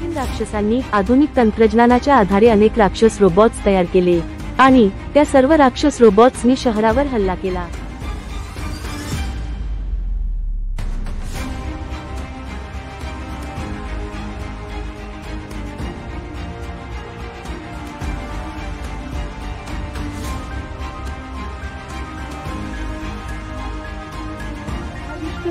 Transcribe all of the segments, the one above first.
Machine राक्षसांनी आधुनिक तंत्रज्ञानाच्या आधारे अनेक राक्षस रोबॉट्स तयार केले आणि त्या सर्व राक्षस रोबॉट्सनी शहरावर हल्ला केला।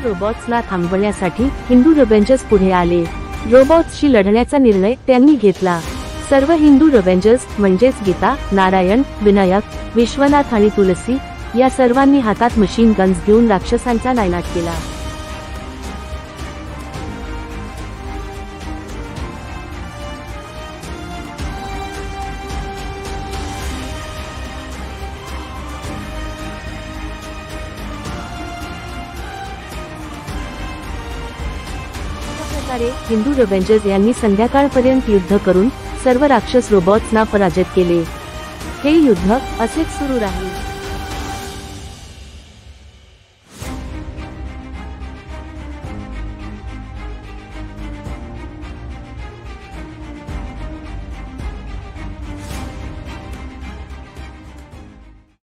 रोबॉट्सना थांबवण्यासाठी हिंदू रेव्हेंजर्स पुढे आले। रोबॉट्सशी लढण्याचा निर्णय त्यांनी घेतला। सर्व हिंदू रेव्हेंजर्स म्हणजेच गीता, नारायण, विनायक, विश्वनाथ आणि तुलसी या सर्वांनी हातात मशीन गन्स घेऊन राक्षसांचा नायनाट केला। हिंदू रेव्हेंजर्स यांनी संध्याकाळपर्यंत युद्ध करून सर्व राक्षस रोबॉट्सना पराजित केले। हे युद्ध असेच सुरू राहील।